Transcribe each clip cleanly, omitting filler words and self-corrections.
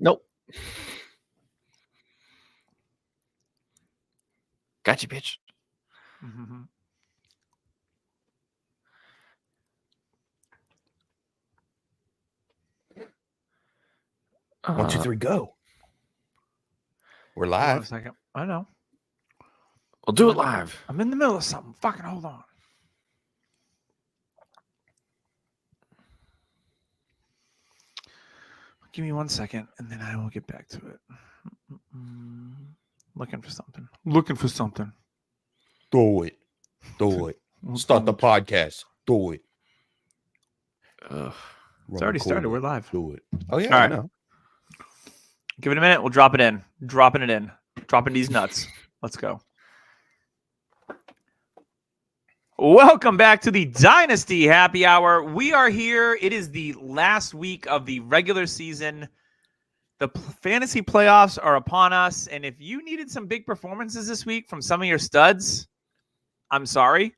Nope. Gotcha, bitch. Mm-hmm. 1, 2, 3, go. We're Hold on a live. second. I know. We'll do it live. I'm in the middle of something. Fucking hold on. Give me 1 second, and then I will get back to it. Looking for something. Do it. Start the podcast. Do it. It's already started. We're live. Do it. Oh, yeah, All I right. know. Give it a minute. We'll drop it in. Dropping it in. Dropping these nuts. Let's go. Welcome back to the Dynasty Happy Hour. We are here. It is the last week of the regular season. The fantasy playoffs are upon us. And if you needed some big performances this week from some of your studs, I'm sorry.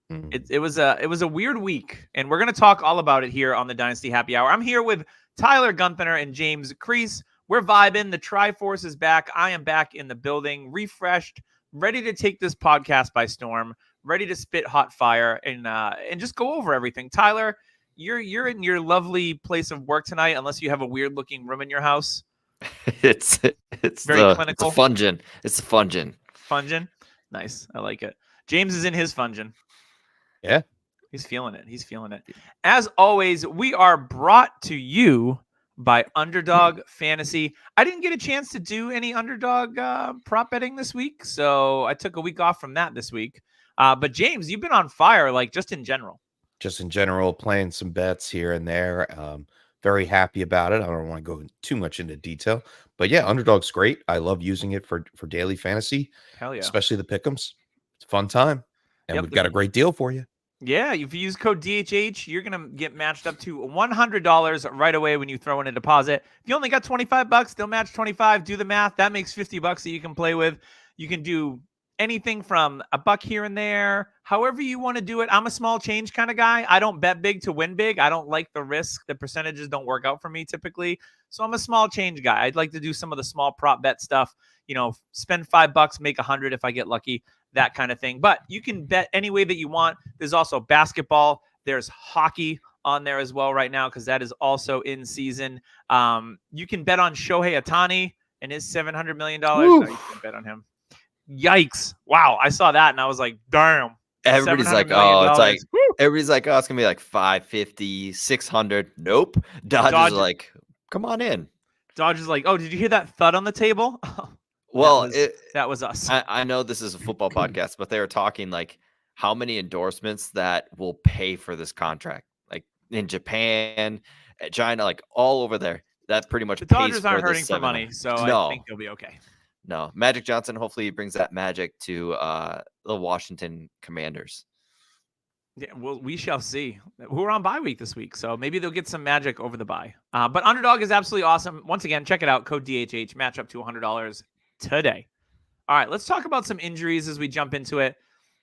It was a weird week. And we're going to talk all about it here on the Dynasty Happy Hour. I'm here with Tyler Gunther and James Crease. We're vibing. The Triforce is back. I am back in the building, refreshed, ready to take this podcast by storm, ready to spit hot fire and just go over everything. Tyler, you're in your lovely place of work tonight, unless you have a weird looking room in your house. It's very clinical. It's a fungin. It's a fungin. Fungin? Nice. I like it. James is in his fungin. Yeah. He's feeling it. He's feeling it. As always, we are brought to you by Underdog Fantasy. I didn't get a chance to do any Underdog prop betting this week, so I took a week off from that this week. But James, you've been on fire, like just in general. Just in general, playing some bets here and there. Very happy about it. I don't want to go too much into detail, but yeah, Underdog's great. I love using it for daily fantasy. Hell yeah. Especially the pick'ems. It's a fun time. And we've got a great deal for you. Yeah, if you use code DHH, you're going to get matched up to $100 right away when you throw in a deposit. If you only got $25, they'll match 25. Do the math. That makes $50 that you can play with. You can do anything from $1 here and there, however you want to do it. I'm a small change kind of guy. I don't bet big to win big. I don't like the risk. The percentages don't work out for me typically. So I'm a small change guy. I'd like to do some of the small prop bet stuff, spend $5, make 100 if I get lucky, that kind of thing. But you can bet any way that you want. There's also basketball. There's hockey on there as well right now, because that is also in season. You can bet on Shohei Ohtani and his $700 million. No, you can bet on him. Yikes. Wow. I saw that and I was like, damn. Everybody's like, oh, it's like, woo! Everybody's like, oh, it's going to be like 550, 600. Nope. Dodgers are like, come on in. Dodgers like, oh, did you hear that thud on the table? Well, that was us. I know this is a football podcast, but they were talking like how many endorsements that will pay for this contract, like in Japan, China, like all over there. That pretty much the Dodgers aren't hurting for money, so no. I think they'll be okay. No, Magic Johnson. Hopefully, he brings that magic to the Washington Commanders. Yeah, well, we shall see. We're on bye week this week, so maybe they'll get some magic over the bye. But Underdog is absolutely awesome. Once again, check it out. Code DHH. Match up to $100 today. All right, let's talk about some injuries as we jump into it.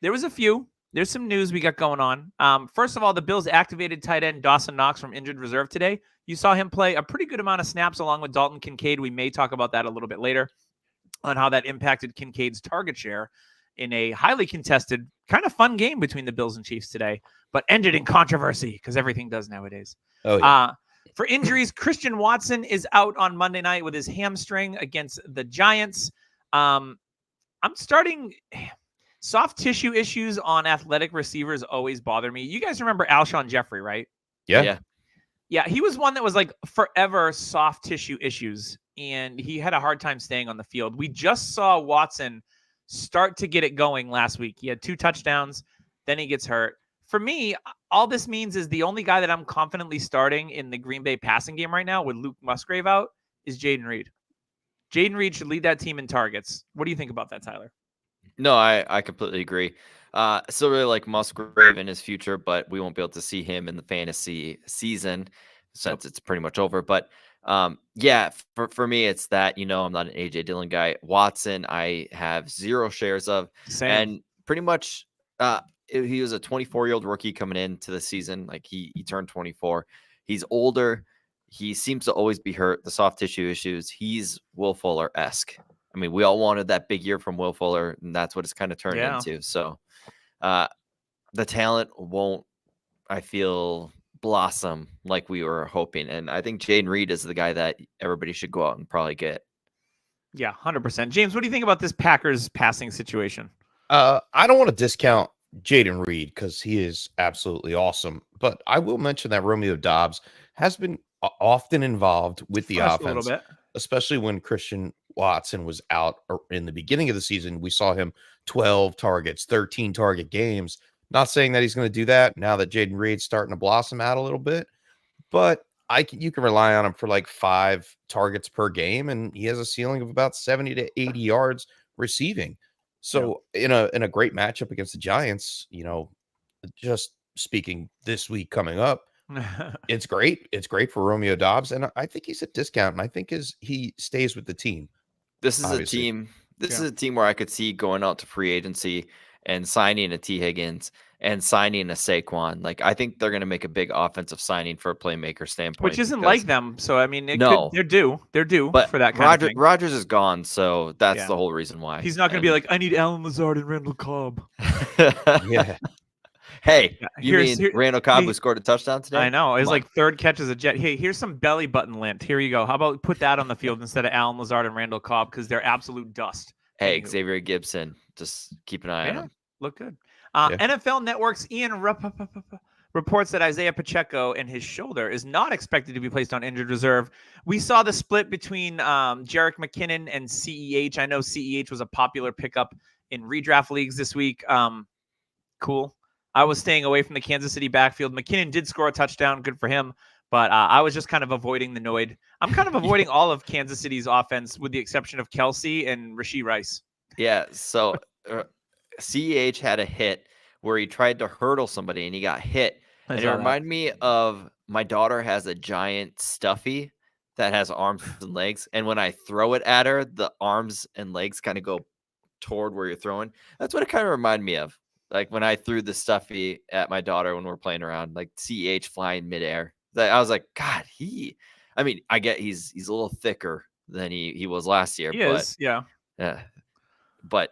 There was a few. There's some news we got going on. First of all, the Bills activated tight end Dawson Knox from injured reserve today. You saw him play a pretty good amount of snaps along with Dalton Kincaid. We may talk about that a little bit later on how that impacted Kincaid's target share in a highly contested, kind of fun game between the Bills and Chiefs today, but ended in controversy because everything does nowadays. Oh, yeah. For injuries, Christian Watson is out on Monday night with his hamstring against the Giants. I'm starting soft tissue issues on athletic receivers always bother me. You guys remember Alshon Jeffrey, right? Yeah. Yeah, he was one that was like forever soft tissue issues, and he had a hard time staying on the field. We just saw Watson start to get it going last week. He had 2 touchdowns, then he gets hurt. For me, all this means is the only guy that I'm confidently starting in the Green Bay passing game right now with Luke Musgrave out is Jayden Reed. Jayden Reed should lead that team in targets. What do you think about that, Tyler? No, I completely agree. Still really like Musgrave in his future, but we won't be able to see him in the fantasy season since it's pretty much over. But yeah, for me, it's that, I'm not an AJ Dillon guy. Watson, I have 0 shares of. Same. And pretty much he was a 24-year-old rookie coming into the season. Like he turned 24. He's older. he seems to always be hurt. The soft tissue issues. He's Will Fuller-esque. I mean, we all wanted that big year from Will Fuller, and that's what it's kind of turned Yeah. into. So the talent won't, I feel, blossom like we were hoping. And I think Jayden Reed is the guy that everybody should go out and probably get. Yeah, 100%. James, what do you think about this Packers passing situation? I don't want to discount Jayden Reed because he is absolutely awesome, but I will mention that Romeo Doubs has been often involved with the Flashed a little offense, bit. especially when Christian Watson was out in the beginning of the season. We saw him 12 targets, 13 target games. Not saying that he's going to do that now that Jayden Reed's starting to blossom out a little bit, but you can rely on him for like 5 targets per game, and he has a ceiling of about 70 to 80 yards receiving. So in a great matchup against the Giants, just speaking this week coming up, it's great. It's great for Romeo Doubs, and I think he's a discount, and I think he stays with the team. This is Obviously. a team. This is a team where I could see going out to free agency and signing a T. Higgins and signing a Saquon. Like, I think they're going to make a big offensive signing for a playmaker standpoint, Which isn't like them. So I mean, they're due but for that kind of thing. Rodgers is gone, so that's the whole reason why. He's not going to be like, I need Allen Lazard and Randall Cobb. Yeah. Hey, you mean Randall Cobb who scored a touchdown today? I know. It was like third catch as a Jet. Hey, here's some belly button lint. Here you go. How about put that on the field instead of Allen Lazard and Randall Cobb because they're absolute dust. Hey, Xavier Gibson, just keep an eye on him. Look good. NFL Network's Ian reports that Isaiah Pacheco and his shoulder is not expected to be placed on injured reserve. We saw the split between Jerick McKinnon and CEH. I know CEH was a popular pickup in redraft leagues this week. Cool. I was staying away from the Kansas City backfield. McKinnon did score a touchdown. Good for him. But I was just kind of avoiding the Noid. I'm kind of avoiding all of Kansas City's offense with the exception of Kelsey and Rashee Rice. Yeah, so CEH had a hit where he tried to hurdle somebody and he got hit. And it reminded me of my daughter has a giant stuffy that has arms and legs. And when I throw it at her, the arms and legs kind of go toward where you're throwing. That's what it kind of reminded me of. Like when I threw the stuffy at my daughter when we're playing around, like CEH flying midair. I was like, God, I get he's a little thicker than he was last year. But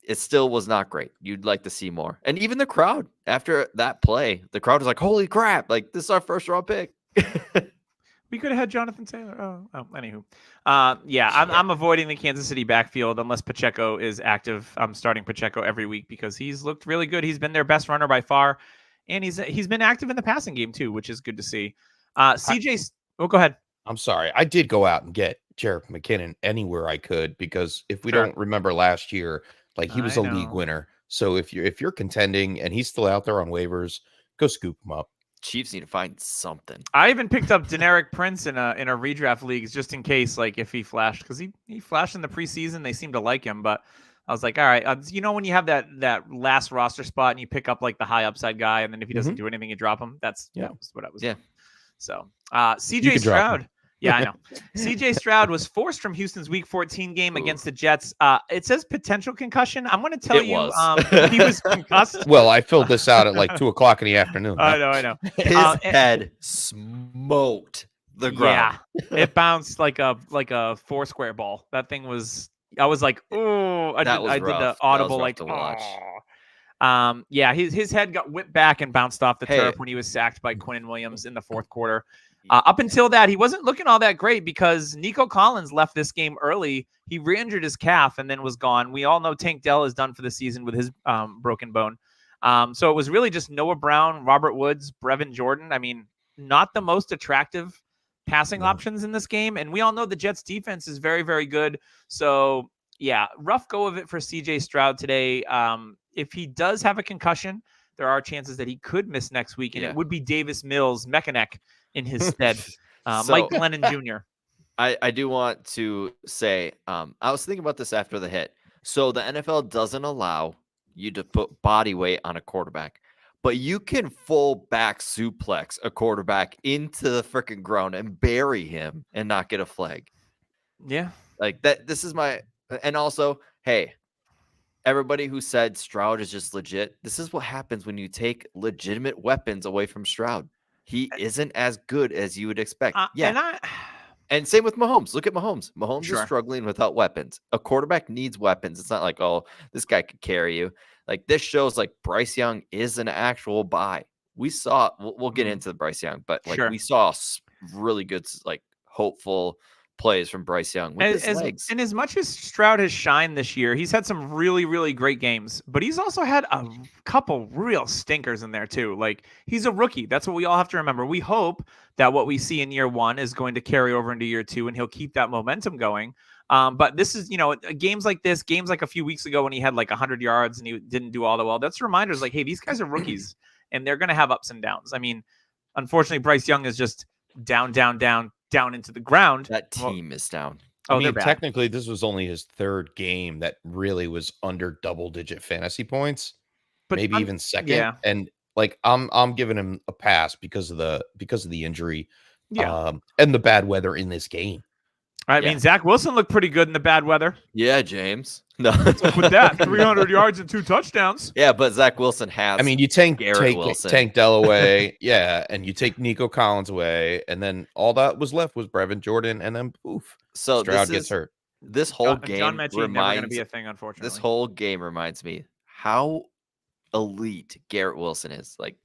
it still was not great. You'd like to see more. And even the crowd after that play, the crowd was like, holy crap, like this is our first round pick. We could have had Jonathan Taylor. Anywho. I'm avoiding the Kansas City backfield unless Pacheco is active. I'm starting Pacheco every week because he's looked really good. He's been their best runner by far. And he's been active in the passing game too, which is good to see. Go ahead. I'm sorry. I did go out and get Jerick McKinnon anywhere I could because if we don't remember last year, like he was a league winner. So if you're contending and he's still out there on waivers, go scoop him up. Chiefs need to find something. I even picked up Deneric Prince in a redraft leagues just in case, like if he flashed, because he flashed in the preseason. They seemed to like him, but I was like, all right, when you have that last roster spot and you pick up like the high upside guy, and then if he doesn't do anything, you drop him. That was what I was doing. So CJ Stroud. Yeah, I know. CJ Stroud was forced from Houston's Week 14 game against the Jets. It says potential concussion. I'm going to tell you he was concussed. Well, I filled this out at like 2:00 in the afternoon. I know. His head smoked the ground. Yeah, it bounced like a four-square ball. That thing was. I was like, oh, I did the audible like. To watch. His head got whipped back and bounced off the turf when he was sacked by Quinnen Williams in the fourth quarter. Up until that, he wasn't looking all that great because Nico Collins left this game early. He re-injured his calf and then was gone. We all know Tank Dell is done for the season with his broken bone. So it was really just Noah Brown, Robert Woods, Brevin Jordan. I mean, not the most attractive passing options in this game. And we all know the Jets defense is very, very good. So yeah, rough go of it for CJ Stroud today. If he does have a concussion, there are chances that he could miss next week, and it would be Davis Mills, Mechanic, in his stead. Mike Glennon Jr. I do want to say, I was thinking about this after the hit. So the NFL doesn't allow you to put body weight on a quarterback, but you can full back suplex a quarterback into the freaking ground and bury him and not get a flag. Yeah. Like that. This is and also, hey, everybody who said Stroud is just legit, this is what happens when you take legitimate weapons away from Stroud. he isn't as good as you would expect. Yeah. And And same with Mahomes. Look at Mahomes. Mahomes is Sure. struggling without weapons. A quarterback needs weapons. It's not like, oh, this guy could carry you. Like this shows like Bryce Young is an actual buy. We saw, we'll get Mhm. into the Bryce Young, but like Sure. we saw really good, like hopeful plays from Bryce Young with his legs. And as much as Stroud has shined this year, he's had some really, really great games, but he's also had a couple real stinkers in there too. Like he's a rookie. That's what we all have to remember. We hope that what we see in year one is going to carry over into year two and he'll keep that momentum going. But this is, games like this, games like a few weeks ago when he had like 100 yards and he didn't do all that well. That's reminders like, hey, these guys are rookies and they're going to have ups and downs. I mean, unfortunately, Bryce Young is just down into the ground. That team is down. Oh, I mean, they're bad. technically, this was only his third game that really was under double-digit fantasy points, But maybe even second. yeah. And like, I'm giving him a pass because of the injury, Yeah. and the bad weather in this game. I Yeah. mean, Zach Wilson looked pretty good in the bad weather. Yeah, James. No. With that, 300 yards and 2 touchdowns. Yeah, but Zach Wilson has. I mean, you take Wilson. Tank Dell away, yeah, and you take Nico Collins away, and then all that was left was Brevin Jordan, and then poof, so Stroud gets hurt. This whole John game Mechie never going to be a thing, unfortunately. This whole game reminds me how elite Garrett Wilson is. Like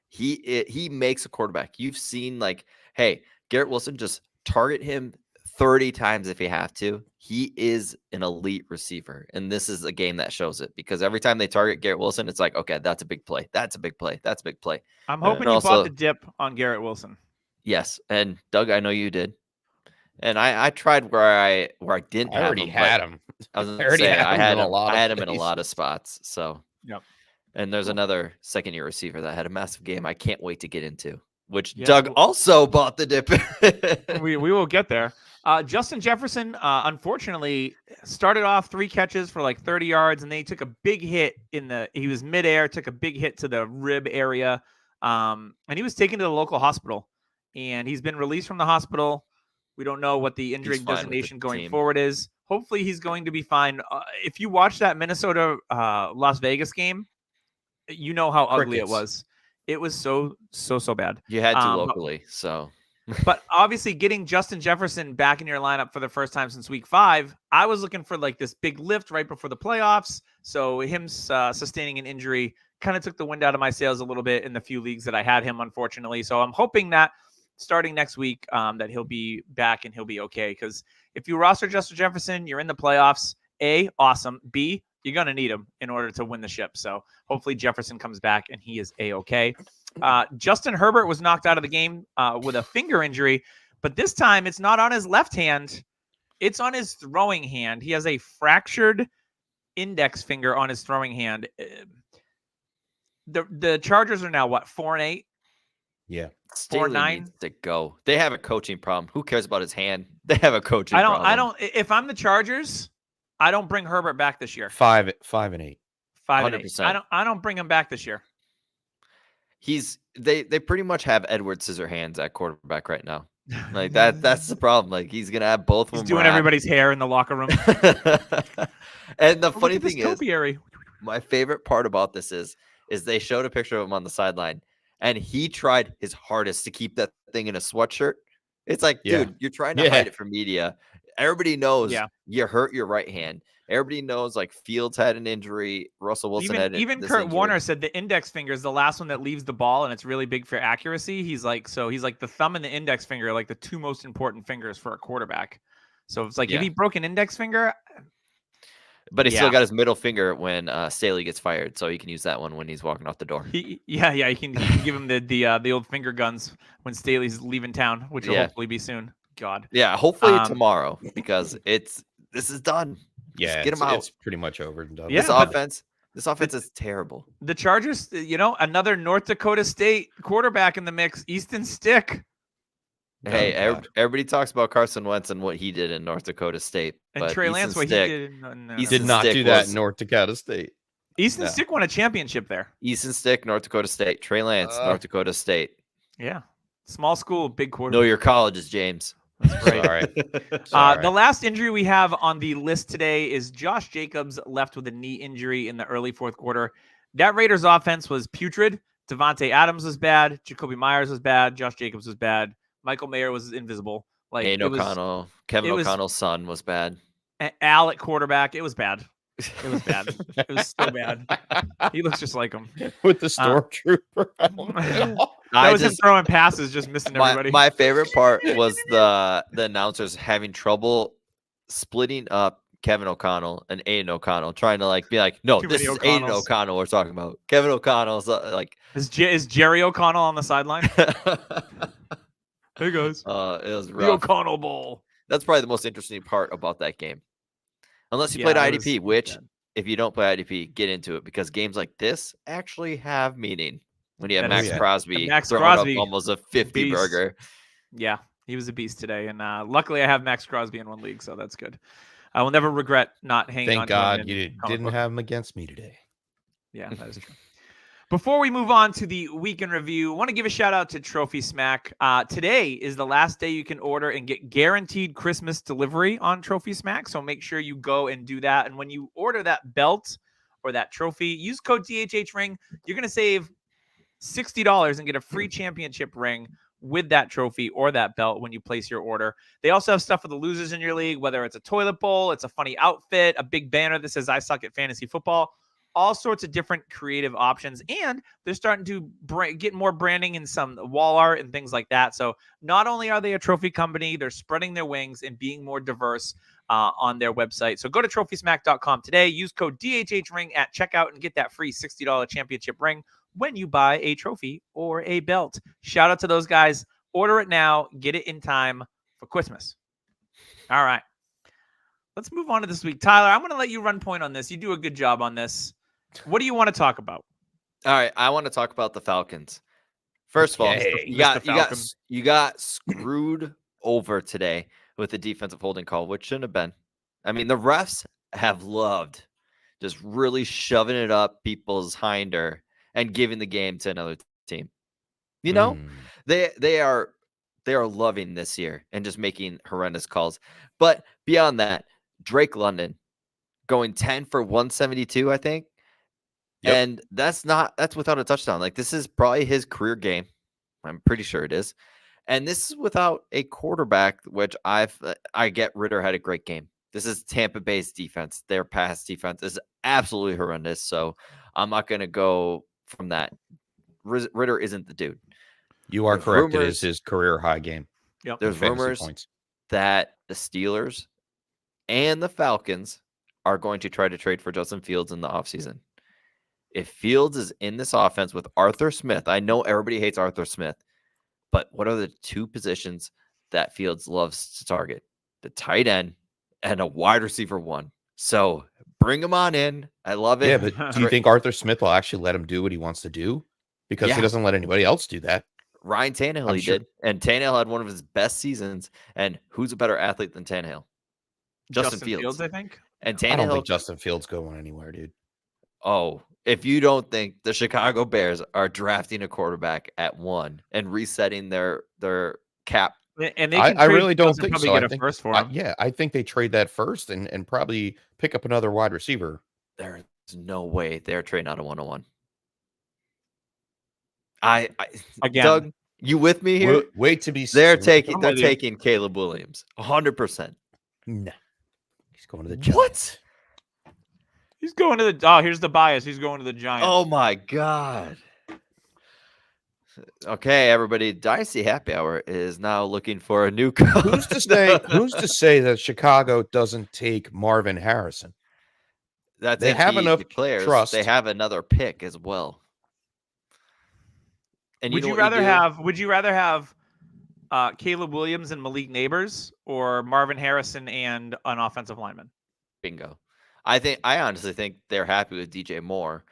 he makes a quarterback. You've seen like, hey, Garrett Wilson, just target him 30 times if you have to. He is an elite receiver. And this is a game that shows it because every time they target Garrett Wilson, it's like, okay, that's a big play. That's a big play. That's a big play. I'm hoping And you also- bought the dip on Garrett Wilson. Yes. And Doug, I know you did. And I tried where I didn't I have already him, had but him. I was gonna I already say, had I him had in a him. lot I of had him in a lot of places. spots. So Yep. And there's another second-year receiver that had a massive game. I can't wait to get into. Which Yeah, Doug well- also bought the dip. We will get there. Justin Jefferson, unfortunately, started off 3 catches for like 30 yards, and then he took a big hit he was midair, took a big hit to the rib area, and he was taken to the local hospital. And he's been released from the hospital. We don't know what the injury He's fine with the designation going team. forward is. Hopefully, he's going to be fine. If you watch that Minnesota Las Vegas game, you know how ugly it Crickets. was. It was so bad. You had to But- locally, so But obviously, getting Justin Jefferson back in your lineup for the first time since week 5, I was looking for like this big lift right before the playoffs. So him sustaining an injury kind of took the wind out of my sails a little bit in the few leagues that I had him, unfortunately. So I'm hoping that starting next week, that he'll be back and he'll be okay. Because if you roster Justin Jefferson, you're in the playoffs. A, awesome. B, you're going to need him in order to win the ship. So hopefully Jefferson comes back and he is A-okay. Justin Herbert was knocked out of the game with a finger injury, but this time it's not on his left hand. It's on his throwing hand. He has a fractured index finger on his throwing hand. The Chargers are now, what, 4-8? Yeah. Staley 4-9? needs to go. They have a coaching problem. Who cares about his hand? They have a coaching I problem. don't. If I'm the Chargers, I don't bring Herbert back this year. 5 and 8. 5-8. 100%. I don't bring him back this year. They pretty much have Edward Scissorhands at quarterback right now. Like that's the problem. Like he's gonna have both of He's them. doing wrapped. everybody's hair in the locker room. And the Oh, funny look at this thing is, topiary. my favorite part about this is they showed a picture of him on the sideline, and he tried his hardest to keep that thing in a sweatshirt. It's like, Yeah. dude, you're trying to Yeah. hide it from media. Everybody knows Yeah. you hurt your right hand. Everybody knows like Fields had an injury. Russell Wilson had Even this Kurt injury. Warner said the index finger is the last one that leaves the ball, and it's really big for accuracy. He's like the thumb and the index finger are like the 2 most important fingers for a quarterback. So it's like Yeah. if he broke an index finger, But he Yeah. still got his middle finger when Staley gets fired, so he can use that one when he's walking out the door. he can give him the old finger guns when Staley's leaving town, which will Yeah. hopefully be soon. God. Yeah, hopefully Um, tomorrow because this is done. Yeah, get him out. It's pretty much over and done. Yeah, This but- offense is terrible. The Chargers, another North Dakota State quarterback in the mix, Easton Stick. Hey, Oh, God. everybody talks about Carson Wentz and what he did in North Dakota State, And but Trey Easton Lance, what Stick, he did. No. He Easton did not Stick do that was- in North Dakota State. Easton No. Stick won a championship there. Easton Stick, North Dakota State, Trey Lance, North Dakota State. Yeah. Small school, big Know quarterback. your colleges, James. Sorry. The Sorry. last injury we have on the list today is Josh Jacobs left with a knee injury in the early 4th quarter. That Raiders offense was putrid. Devontae Adams was bad. Jacoby Myers was bad. Josh Jacobs was bad. Michael Mayer was invisible. Like Aiden O'Connell, Kevin O'Connell's son was bad. Al at quarterback. It was bad. It was bad. It was so bad. He looks just like him. With the stormtrooper. That was him throwing passes, just missing everybody. My favorite part was the announcers having trouble splitting up Kevin O'Connell and Aiden O'Connell, trying to be like, no, Too this many is Aiden O'Connells. O'Connell we're talking about. Kevin O'Connell's like, Is Jerry O'Connell on the sideline? Hey guys, it was the rough. O'Connell Bowl. That's probably the most interesting part about that game. Unless you Yeah, played it was IDP, which bad. if you don't play IDP, get into it because games like this actually have meaning. When you have That Max is true. Crosby And Max throwing Crosby, up almost a 50 beast. burger. Yeah, he was a beast today, and luckily I have Max Crosby in one league, so that's good. I will never regret not hanging on Thank to him God in you comic didn't book. have him against me today. Yeah, that is true. Before we move on to the weekend review, I want to give a shout out to Trophy Smack. Today is the last day you can order and get guaranteed Christmas delivery on Trophy Smack. So make sure you go and do that. And when you order that belt or that trophy, use code DHHRing. You're going to save $60 and get a free championship ring with that trophy or that belt when you place your order. They also have stuff for the losers in your league, whether it's a toilet bowl, it's a funny outfit, a big banner that says I suck at fantasy football. All sorts of different creative options, and they're starting to get more branding and some wall art and things like that. So not only are they a trophy company, they're spreading their wings and being more diverse on their website. So go to trophysmack.com today, use code DHHRing at checkout and get that free $60 championship ring when you buy a trophy or a belt. Shout out to those guys. Order it now, get it in time for Christmas. All right. Let's move on to this week. Tyler, I'm going to let you run point on this. You do a good job on this. What do you want to talk about? All right, I want to talk about the Falcons. First of all, Okay. you got screwed over today with the defensive holding call, which shouldn't have been. I mean, the refs have loved just really shoving it up people's hinder and giving the game to another team. You know, they are loving this year and just making horrendous calls. But beyond that, Drake London going 10 for 172, I think. Yep. And that's without a touchdown. Like, this is probably his career game. I'm pretty sure it is. And this is without a quarterback, which I get Ritter had a great game. This is Tampa Bay's defense. Their pass defense is absolutely horrendous. So I'm not going to go from that. Ritter isn't the dude. You are There's correct. It rumors- is his career high game. Yep. There's Fantasy rumors points. that the Steelers and the Falcons are going to try to trade for Justin Fields in the offseason. If Fields is in this offense with Arthur Smith, I know everybody hates Arthur Smith, but what are the two positions that Fields loves to target? The tight end and a wide receiver one. So bring him on in. I love it. Yeah, but do you think Arthur Smith will actually let him do what he wants to do? Because Yeah. he doesn't let anybody else do that. Ryan Tannehill, I'm he sure. did. And Tannehill had one of his best seasons. And who's a better athlete than Tannehill? Justin Fields. I think. And I don't Tannehill. think Justin Fields going anywhere, dude. Oh, if you don't think the Chicago Bears are drafting a quarterback at 1 and resetting their cap, And they I can really don't Fields and think probably so. get I a think- first for him. I think they trade that first and probably pick up another wide receiver. there's no way they're trading out a 101. I Again. Doug, you with me here? Wait to be They're seen. I'm taking with you. Caleb Williams 100%. No. He's going to the Giants. What? He's going to the. Oh, here's the bias. He's going to the Giants. Oh my god. Okay, everybody. Dynasty Happy Hour is now looking for a new coach. Who's to say? Who's to say that Chicago doesn't take Marvin Harrison? That's They if have he enough players. trust. They have another pick as well. And would know you what rather do? have? Would you rather have Caleb Williams and Malik Neighbors, or Marvin Harrison and an offensive lineman? Bingo. I honestly think they're happy with DJ Moore.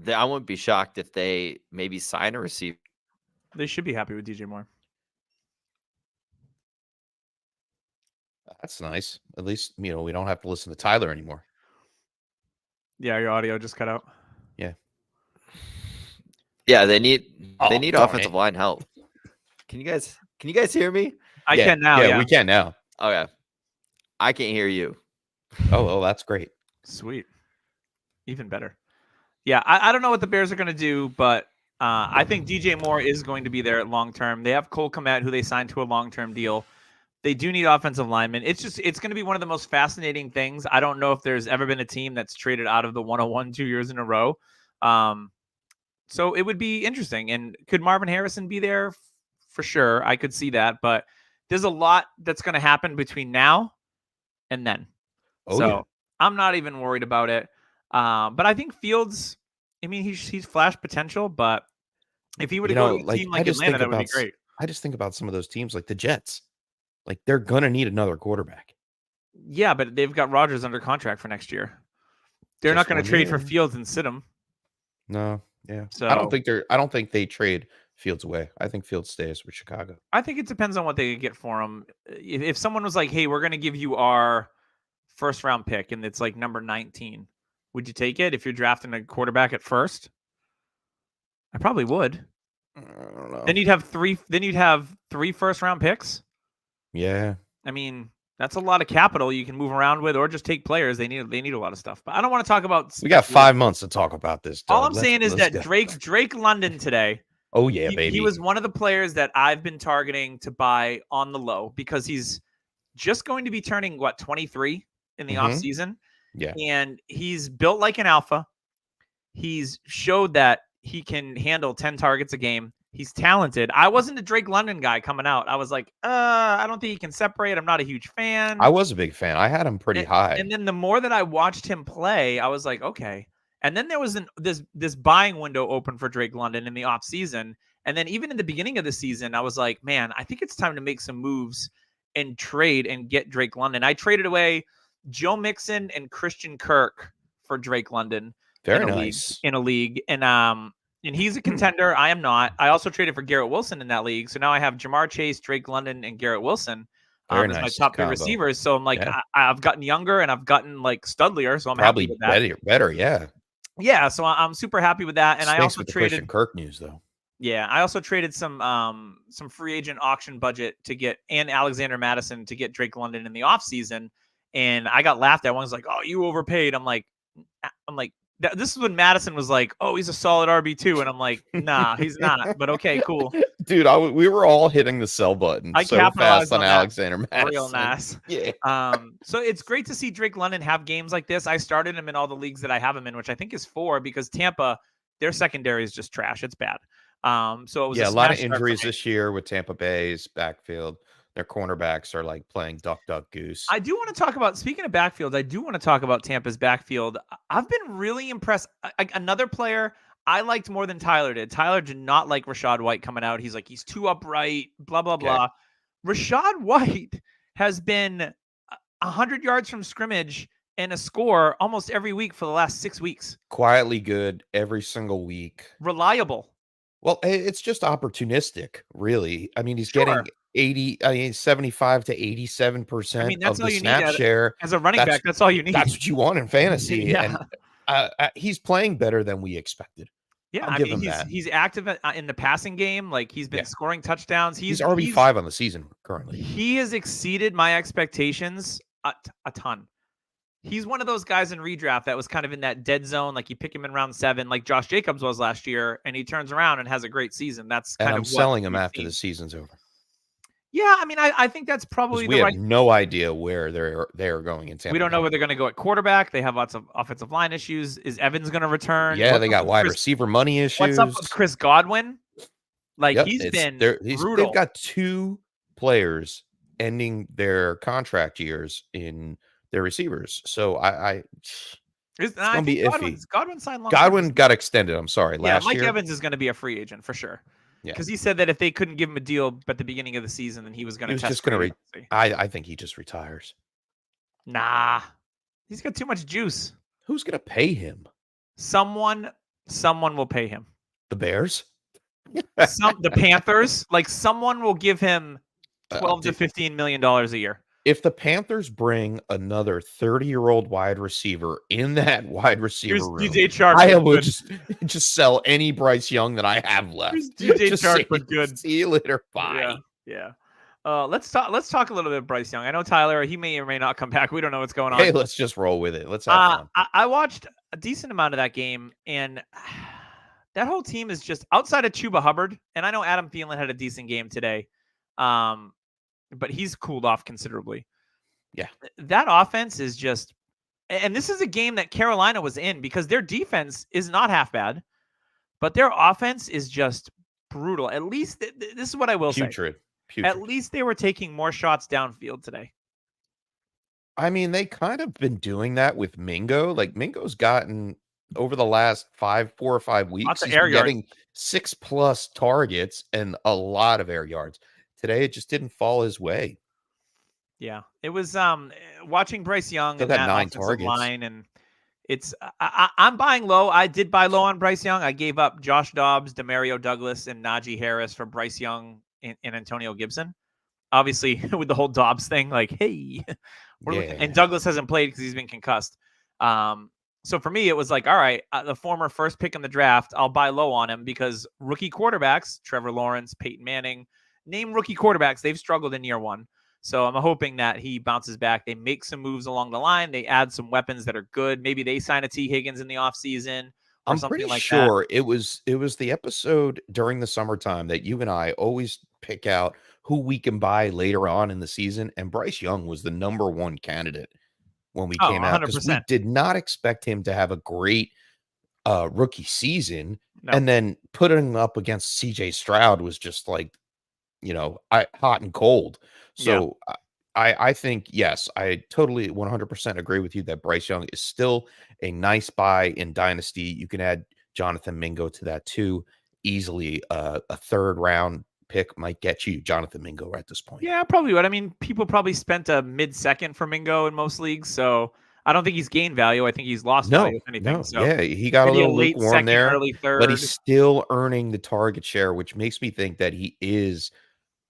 I wouldn't be shocked if they maybe sign a receiver. They should be happy with DJ Moore. That's nice. At least we don't have to listen to Tyler anymore. Yeah, your audio just cut out. Yeah, they need Oh, darn offensive it. line help. Can you guys hear me? I can now. Yeah, we can now. Okay. I can't hear you. Oh, well, that's great. Sweet. Even better. Yeah, I don't know what the Bears are going to do, but I think DJ Moore is going to be there long term. They have Cole Kmet, who they signed to a long term deal. They do need offensive linemen. It's going to be one of the most fascinating things. I don't know if there's ever been a team that's traded out of the 101 2 years in a row. So it would be interesting. And could Marvin Harrison be there? For sure. I could see that. But there's a lot that's going to happen between now and then. I'm not even worried about it. But I think Fields, I mean, he's flash potential, but if he were to go to a team like Atlanta, that would be great. I just think about some of those teams like the Jets. Like, they're going to need another quarterback. Yeah, but they've got Rodgers under contract for next year. They're not going to trade for Fields and sit him. No, yeah. So I don't think they trade Fields away. I think Fields stays with Chicago. I think it depends on what they get for him. If someone was like, "Hey, we're going to give you our first round pick," and it's like number 19, would you take it if you're drafting a quarterback at first? I probably would. I don't know. Then you'd have three first round picks. Yeah. I mean, that's a lot of capital you can move around with, or just take players. They need a lot of stuff. But I don't want to talk about. We got 5 months to talk about this. All I'm saying is that Drake London today. Oh yeah, baby. He was one of the players that I've been targeting to buy on the low because he's just going to be turning 23 in the off season. Yeah, and he's built like an alpha. He's showed that he can handle 10 targets a game. He's talented. I wasn't a Drake London guy coming out. I was like, I don't think he can separate. I'm not a huge fan. I was a big fan. I had him pretty high. And then the more that I watched him play, I was like, okay. And then there was this buying window open for Drake London in the off season. And then even in the beginning of the season, I was like, man, I think it's time to make some moves and trade and get Drake London. I traded away Joe Mixon and Christian Kirk for Drake London. Very nice. In a league. And he's a contender. I am not. I also traded for Garrett Wilson in that league. So now I have Jamar Chase, Drake London, and Garrett Wilson as my top pair receivers. So I'm like, I've gotten younger and I've gotten like studlier. So I'm probably happy with that. better. Yeah. Yeah. So I'm super happy with that. And Stinks I also with the traded Christian Kirk news though. Yeah. I also traded some free agent auction budget to get and Alexander Madison to get Drake London in the offseason. And I got laughed at. One's like, oh, you overpaid. I'm like, this is when Madison was like, oh, he's a solid RB2. And I'm like, nah, he's not. But okay, cool. Dude, we were all hitting the sell button so fast on Alexander Madison. Real nice. Yeah. So it's great to see Drake London have games like this. I started him in all the leagues that I have him in, which I think is 4 because Tampa, their secondary is just trash. It's bad. So it was a lot of injuries this year with Tampa Bay's backfield. Their cornerbacks are like playing duck, goose. I do want to talk about, speaking of backfield, I do want to talk about Tampa's backfield. I've been really impressed. Another player I liked more than Tyler did. Tyler did not like Rachaad White coming out. He's like, he's too upright, blah, blah, blah. Rachaad White has been 100 yards from scrimmage and a score almost every week for the last 6 weeks. Quietly good every single week. Reliable. Well, it's just opportunistic, really. I mean, he's getting 75 to 87% of the snap share. As a running back, that's all you need. That's what you want in fantasy. Yeah. And he's playing better than we expected. Yeah, I mean, he's active in the passing game. Like, he's been scoring touchdowns. He's RB5 on the season currently. He has exceeded my expectations a ton. He's one of those guys in redraft that was kind of in that dead zone. Like, you pick him in round 7, like Josh Jacobs was last year, and he turns around and has a great season. That's kind of I'm selling him after the season's over. Yeah, I mean, I think that's probably we have no idea where they're going in Tampa. We don't know where they're going to go at quarterback. They have lots of offensive line issues. Is Evans going to return? Yeah, they got wide receiver money issues. What's up with Chris Godwin? Like, he's been brutal. They've got 2 players ending their contract years in their receivers. So it's going to be iffy. Godwin signed long. Godwin got extended. I'm sorry. Last year. Mike Evans is going to be a free agent for sure. Yeah, because he said that if they couldn't give him a deal at the beginning of the season, then he was going to test. I think he just retires. Nah, he's got too much juice. Who's going to pay him? Someone will pay him. The Bears? The Panthers? Like, someone will give him $12 to $15 million a year. If the Panthers bring another 30-year-old wide receiver in that wide receiver room, DJ Chark, I would just sell any Bryce Young that I have left. DJ Chark for good. See you later. Bye. Yeah. Let's talk a little bit of Bryce Young. I know Tyler, he may or may not come back. We don't know what's going on. Hey, let's just roll with it. Let's have fun. I watched a decent amount of that game, and that whole team is just outside of Chuba Hubbard, and I know Adam Thielen had a decent game today, but he's cooled off considerably. Yeah. That offense is just, and this is a game that Carolina was in because their defense is not half bad, but their offense is just brutal. At least this is what I will say. Putrid. At least they were taking more shots downfield today. I mean, they kind of been doing that with Mingo. Like Mingo's gotten over the last 4 or 5 weeks, Lots of he's air been yards. getting 6+ targets and a lot of air yards. Today, it just didn't fall his way. Yeah, it was watching Bryce Young Still and got that 9 offensive targets. line, and it's I'm buying low. I did buy low on Bryce Young. I gave up Josh Dobbs, Demario Douglas, and Najee Harris for Bryce Young and Antonio Gibson. Obviously, with the whole Dobbs thing, like, hey, we're looking, and Douglas hasn't played because he's been concussed. So for me, it was like, all right, the former first pick in the draft, I'll buy low on him because rookie quarterbacks, Trevor Lawrence, Peyton Manning, name rookie quarterbacks, they've struggled in year one. So I'm hoping that he bounces back. They make some moves along the line. They add some weapons that are good. Maybe they sign a T. Higgins in the offseason or I'm something pretty like sure it was the episode during the summertime that you and I always pick out who we can buy later on in the season, and Bryce Young was the number 1 candidate when we came out because we 100%. did not expect him to have a great rookie season, No. and then putting him up against CJ Stroud was just like, hot and cold. So I think, yes, I totally 100% agree with you that Bryce Young is still a nice buy in Dynasty. You can add Jonathan Mingo to that too. Easily a 3rd round pick might get you Jonathan Mingo at this point. Yeah, probably would. I mean, people probably spent a mid-second for Mingo in most leagues, so I don't think he's gained value. I think he's lost value, if anything. No, So yeah, he got a maybe little late lukewarm second, there, early third. but he's still earning the target share, which makes me think that he is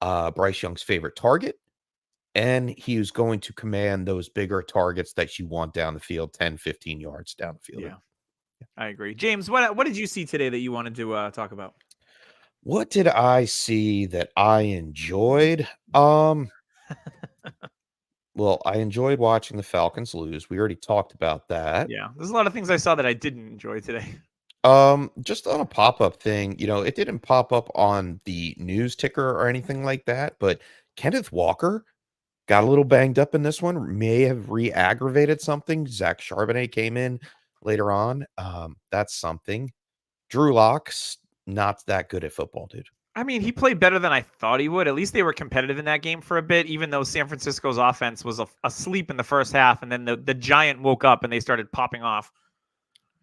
Bryce Young's favorite target, and he is going to command those bigger targets that you want down the field, 10, 15 yards down the field. Yeah, I agree. James, what did you see today that you wanted to talk about? What did I see that I enjoyed? Well, I enjoyed watching the Falcons lose. We already talked about that. Yeah, there's a lot of things I saw that I didn't enjoy today. Just on a pop-up thing, it didn't pop up on the news ticker or anything like that, but Kenneth Walker got a little banged up in this one, may have re-aggravated something. Zach Charbonnet came in later on. That's something. Drew Lock's not that good at football, dude. I mean, he played better than I thought he would. At least they were competitive in that game for a bit, even though San Francisco's offense was asleep in the first half, and then the Giant woke up and they started popping off.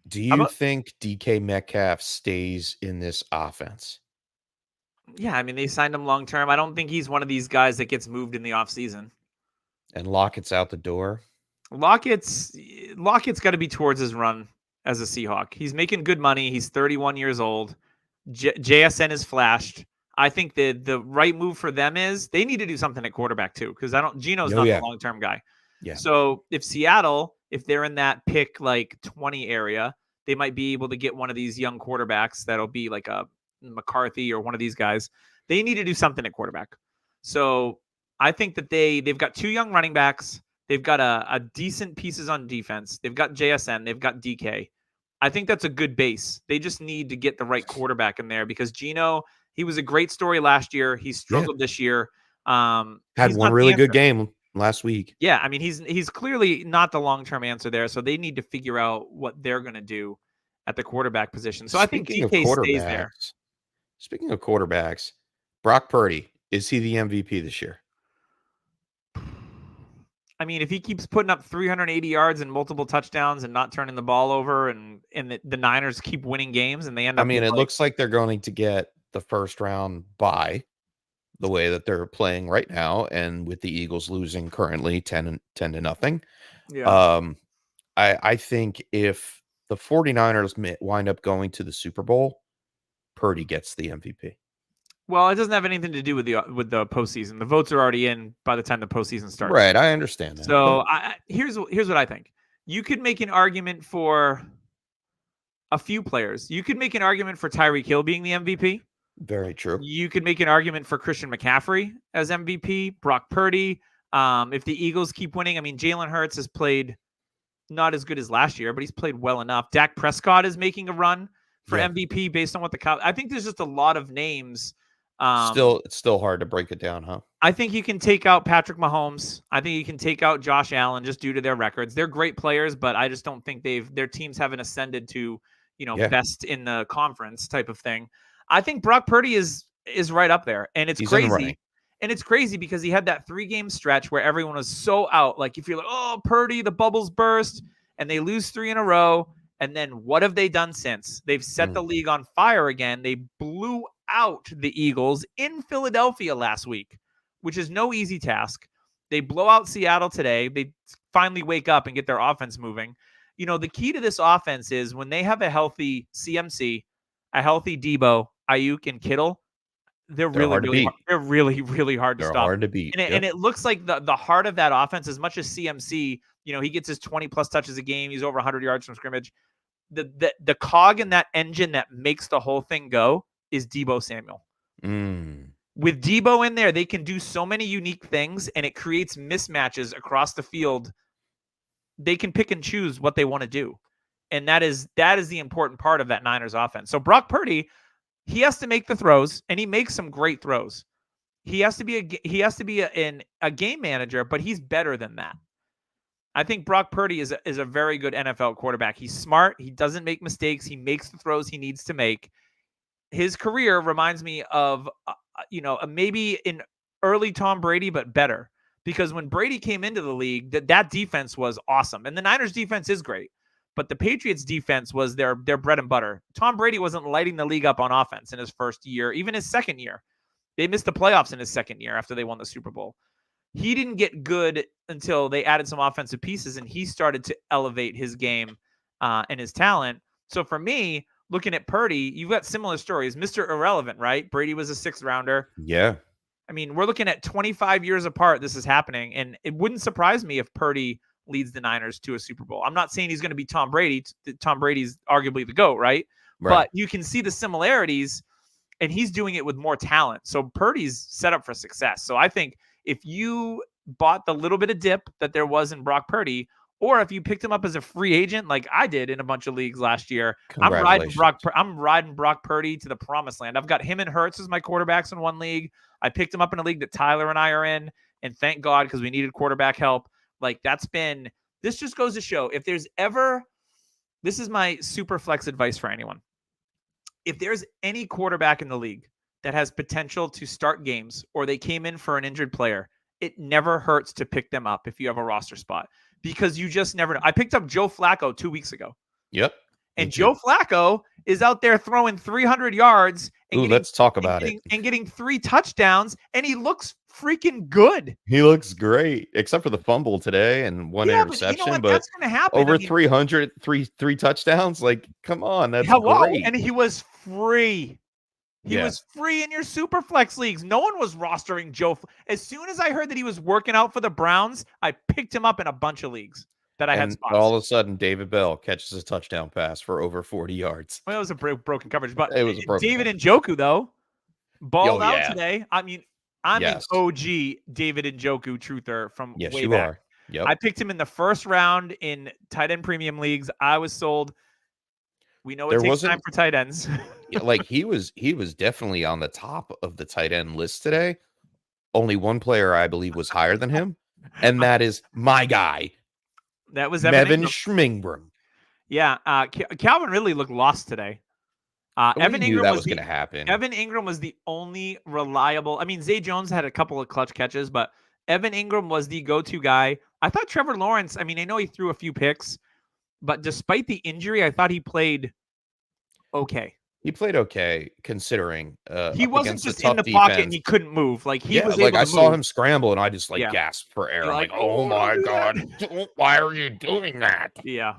Do you think DK Metcalf stays in this offense? Yeah, I mean, they signed him long term. I don't think he's one of these guys that gets moved in the offseason. And Lockett's out the door? Lockett's got to be towards his run as a Seahawk. He's making good money. He's 31 years old. JSN is flashed. I think the right move for them is they need to do something at quarterback too, because Geno's not the long-term guy. Yeah. So if Seattle, if they're in that pick like 20 area, they might be able to get one of these young quarterbacks that'll be like a McCarthy or one of these guys. They need to do something at quarterback. So I think that they've got 2 young running backs. They've got a decent pieces on defense. They've got JSN. They've got DK. I think that's a good base. They just need to get the right quarterback in there because Geno, he was a great story last year. He struggled this year. Had one really good game last week. Yeah, I mean, he's clearly not the long-term answer there, so they need to figure out what they're going to do at the quarterback position. So I think DK stays there. Speaking of quarterbacks, Brock Purdy, is he the MVP this year? I mean, if he keeps putting up 380 yards and multiple touchdowns and not turning the ball over, and the Niners keep winning games and they end up. I mean, it looks like they're going to get the first round bye the way that they're playing right now, and with the Eagles losing currently 10-0. Yeah. I think if the 49ers wind up going to the Super Bowl, Purdy gets the MVP. Well, it doesn't have anything to do with the postseason. The votes are already in by the time the postseason starts. Right, I understand that. So here's what I think. You could make an argument for a few players. You could make an argument for Tyreek Hill being the MVP. Very true. You could make an argument for Christian McCaffrey as MVP, Brock Purdy. If the Eagles keep winning, I mean, Jalen Hurts has played not as good as last year, but he's played well enough. Dak Prescott is making a run for Yeah. MVP based on what I think there's just a lot of names. It's still hard to break it down, huh? I think you can take out Patrick Mahomes. I think you can take out Josh Allen just due to their records. They're great players, but I just don't think their teams haven't ascended to, Yeah. best in the conference type of thing. I think Brock Purdy is right up there, and it's He's in the running. crazy. And it's crazy because he had that 3-game stretch where everyone was so out. Like, if you're like, oh, Purdy, the bubbles burst, and they lose 3 in a row. And then what have they done since? They've set the league on fire again. They blew out the Eagles in Philadelphia last week, which is no easy task. They blow out Seattle today. They finally wake up and get their offense moving. The key to this offense is when they have a healthy CMC, a healthy Debo, Ayuk, and Kittle, they're really hard to They're stop. hard to beat. And it looks like the heart of that offense, as much as CMC, he gets his 20 plus touches a game. He's over 100 yards from scrimmage. The cog in that engine that makes the whole thing go is Debo Samuel. With Debo in there, they can do so many unique things, and it creates mismatches across the field. They can pick and choose what they want to do. And that is the important part of that Niners offense. So Brock Purdy, he has to make the throws, and he makes some great throws. He has to be a game manager, but he's better than that. I think Brock Purdy is a very good NFL quarterback. He's smart. He doesn't make mistakes. He makes the throws he needs to make. His career reminds me of, maybe an early Tom Brady, but better. Because when Brady came into the league, that defense was awesome. And the Niners defense is great. But the Patriots defense was their bread and butter. Tom Brady wasn't lighting the league up on offense in his first year, even his second year. They missed the playoffs in his second year after they won the Super Bowl. He didn't get good until they added some offensive pieces, and he started to elevate his game and his talent. So for me, looking at Purdy, you've got similar stories. Mr. Irrelevant, right? Brady was a 6th rounder. Yeah. I mean, we're looking at 25 years apart. This is happening, and it wouldn't surprise me if Purdy leads the Niners to a Super Bowl. I'm not saying he's going to be Tom Brady. Tom Brady's arguably the GOAT, right? But you can see the similarities, and he's doing it with more talent. So Purdy's set up for success. So I think if you bought the little bit of dip that there was in Brock Purdy, or if you picked him up as a free agent like I did in a bunch of leagues last year, I'm riding Brock Purdy to the promised land. I've got him and Hurts as my quarterbacks in one league. I picked him up in a league that Tyler and I are in, and thank God, because we needed quarterback help. Like, this just goes to show, if there's ever, this is my super flex advice for anyone. If there's any quarterback in the league that has potential to start games, or they came in for an injured player, it never hurts to pick them up if you have a roster spot, because you just never know. I picked up Joe Flacco 2 weeks ago. Yep. And Joe Flacco is out there throwing 300 yards. And let's talk about it. And getting 3 touchdowns, and he looks freaking good. He looks great, except for the fumble today and one interception. But that's going to happen. Over 300, three touchdowns. Like, come on, that's great. And he was free. He was free in your super flex leagues. No one was rostering Joe. As soon as I heard that he was working out for the Browns, I picked him up in a bunch of leagues that I had spots. All of a sudden, David Bell catches a touchdown pass for over 40 yards. Well, it was a broken coverage, but it was a broken David Njoku, though, balled out yeah. today. I mean, I'm an OG David Njoku truther from way you back. Are. Yep. I picked him in the first round in tight end premium leagues. I was sold. We know it takes time for tight ends. Like, he was definitely on the top of the tight end list today. Only one player I believe was higher than him, and that is my guy. That was Evan Schmingbrum. Yeah, Calvin Ridley looked lost today. Evan Ingram was going to happen. Evan Ingram was the only reliable. I mean, Zay Jones had a couple of clutch catches, but Evan Ingram was the go-to guy. I thought Trevor Lawrence, I mean, I know he threw a few picks, but despite the injury, I thought he played okay. He played okay, considering he wasn't just in the pocket and he couldn't move. Like, he was able to move. Saw him scramble and I just gasped for air. Like, oh my God, why are you doing that? Yeah.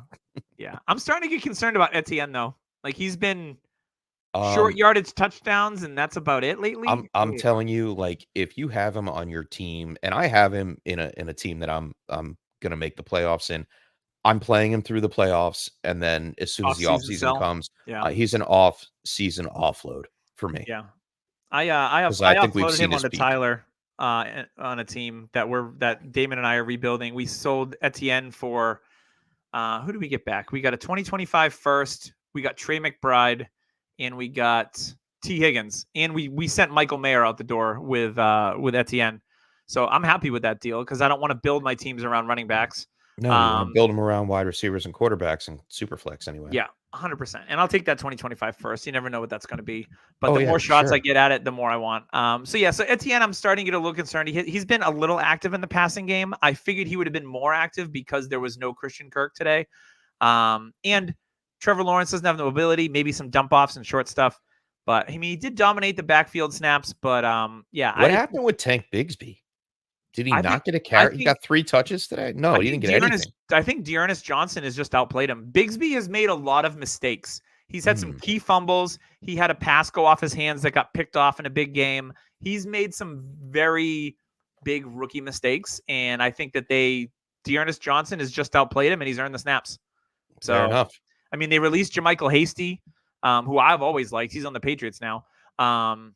I'm starting to get concerned about Etienne though. Like, he's been short yardage touchdowns, and that's about it lately. I'm telling you, like, if you have him on your team, and I have him in a team that I'm gonna make the playoffs in, I'm playing him through the playoffs, and then as soon as the offseason comes, he's an off-season offload for me. Yeah, I offloaded him onto Tyler on a team that Damon and I are rebuilding. We sold Etienne for who did we get back? We got a 2025 first. We got Trey McBride. and we got T. Higgins, and we sent Michael Mayer out the door with Etienne. So I'm happy with that deal because I don't want to build my teams around running backs. No, you want to build them around wide receivers and quarterbacks and super flex anyway. Yeah, 100%. And I'll take that 2025 first. You never know what that's going to be. But Oh, the yeah, more for shots I sure. get at it, the more I want. So Etienne, I'm starting to get a little concerned. He's been a little active in the passing game. I figured he would have been more active because there was no Christian Kirk today. And Trevor Lawrence doesn't have the mobility, maybe some dump offs and short stuff. But I mean, he did dominate the backfield snaps. But What happened with Tank Bigsby? Did he I not think- get a I carry? He think- got 3 touches today? No, he didn't get anything. I think Dearness Johnson has just outplayed him. Bigsby has made a lot of mistakes. He's had some key fumbles. He had a pass go off his hands that got picked off in a big game. He's made some very big rookie mistakes, and I think that Dearness Johnson has just outplayed him, and he's earned the snaps. So, Fair enough. I mean, they released Jermichael Hasty, who I've always liked. He's on the Patriots now. And